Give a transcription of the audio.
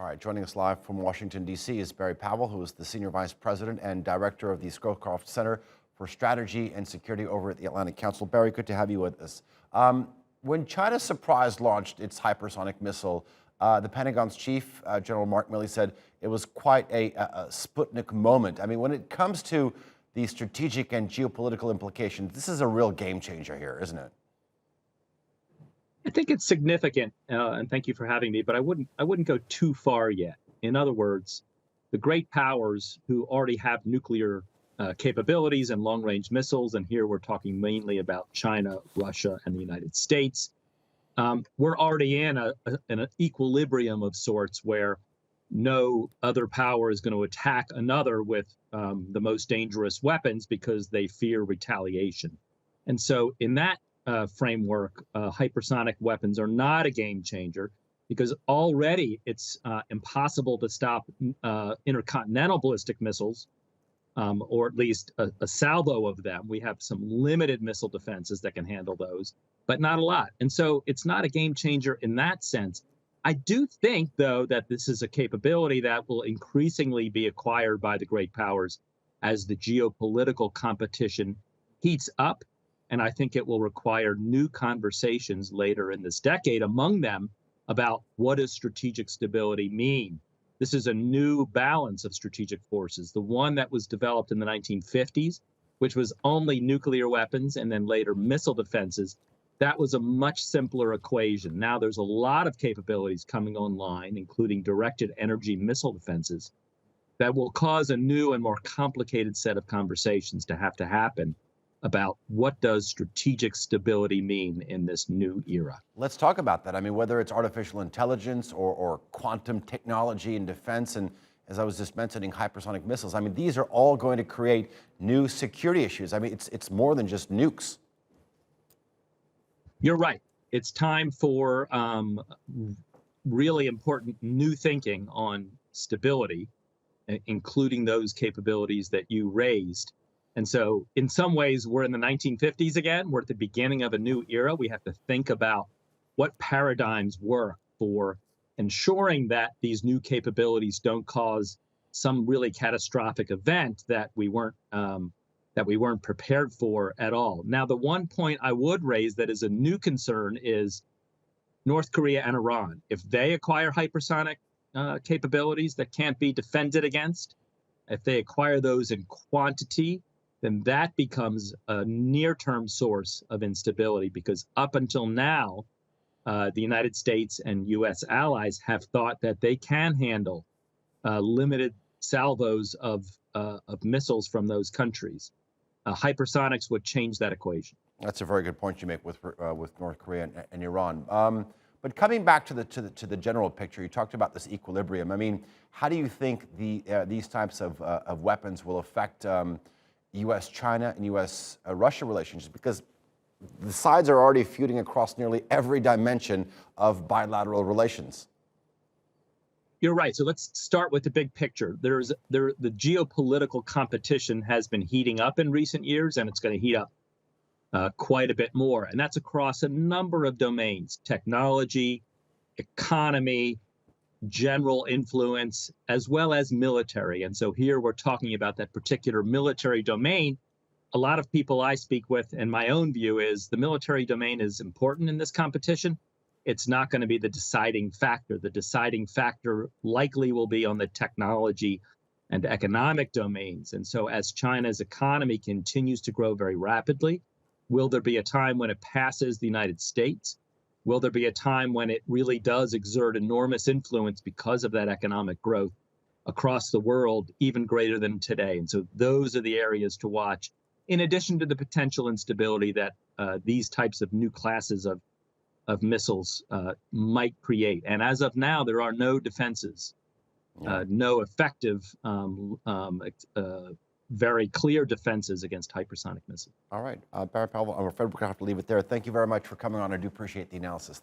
All right, joining us live from Washington, D.C. is Barry Pavel, who is the Senior Vice President and Director of the Scowcroft Center for Strategy and Security over at the Atlantic Council. Barry, good to have you with us. When China surprise launched its hypersonic missile, the Pentagon's chief, General Mark Milley, said it was quite a Sputnik moment. I mean, when it comes to the strategic and geopolitical implications, this is a real game changer here, isn't it? I think it's significant, and thank you for having me, but I wouldn't go too far yet. In other words, the great powers who already have nuclear capabilities and long-range missiles, and here we're talking mainly about China, Russia, and the United States, we're already in an equilibrium of sorts where no other power is going to attack another with the most dangerous weapons because they fear retaliation. And so in that framework, hypersonic weapons are not a game changer because already it's impossible to stop intercontinental ballistic missiles, or at least a salvo of them. We have some limited missile defenses that can handle those, but not a lot. And so it's not a game changer in that sense. I do think, though, that this is a capability that will increasingly be acquired by the great powers as the geopolitical competition heats up. And I think it will require new conversations later in this decade among them about what does strategic stability mean. This is a new balance of strategic forces. The one that was developed in the 1950s, which was only nuclear weapons and then later missile defenses, that was a much simpler equation. Now there's a lot of capabilities coming online, including directed energy missile defenses, that will cause a new and more complicated set of conversations to happen about what does strategic stability mean in this new era. Let's talk about that. I mean, whether it's artificial intelligence or quantum technology in defense, and as I was just mentioning, hypersonic missiles, I mean, these are all going to create new security issues. I mean, it's more than just nukes. You're right. It's time for really important new thinking on stability, including those capabilities that you raised. And so in some ways, we're in the 1950s again. We're at the beginning of a new era. We have to think about what paradigms work for ensuring that these new capabilities don't cause some really catastrophic event that we weren't prepared for at all. Now, the one point I would raise that is a new concern is North Korea and Iran. If they acquire hypersonic capabilities that can't be defended against, if they acquire those in quantity, then that becomes a near-term source of instability, because up until now, the United States and U.S. allies have thought that they can handle limited salvos of missiles from those countries. Hypersonics would change that equation. That's a very good point you make with North Korea and Iran. But coming back to the general picture, you talked about this equilibrium. I mean, how do you think these types of weapons will affect U.S.-China and U.S.-Russia relationships? Because the sides are already feuding across nearly every dimension of bilateral relations. You're right. So let's start with the big picture. The geopolitical competition has been heating up in recent years, and it's going to heat up quite a bit more. And that's across a number of domains: technology, economy, general influence, as well as military. And so here we're talking about that particular military domain. A lot of people I speak with, and my own view is the military domain is important in this competition. It's not going to be the deciding factor. The deciding factor likely will be on the technology and economic domains. And so as China's economy continues to grow very rapidly, will there be a time when it passes the United States? Will there be a time when it really does exert enormous influence because of that economic growth across the world, even greater than today? And so those are the areas to watch, in addition to the potential instability that these types of new classes of missiles might create. And as of now, there are no defenses, no effective, very clear defenses against hypersonic missiles. All right, Barry Pavel, I'm afraid we're going to have to leave it there. Thank you very much for coming on. I do appreciate the analysis.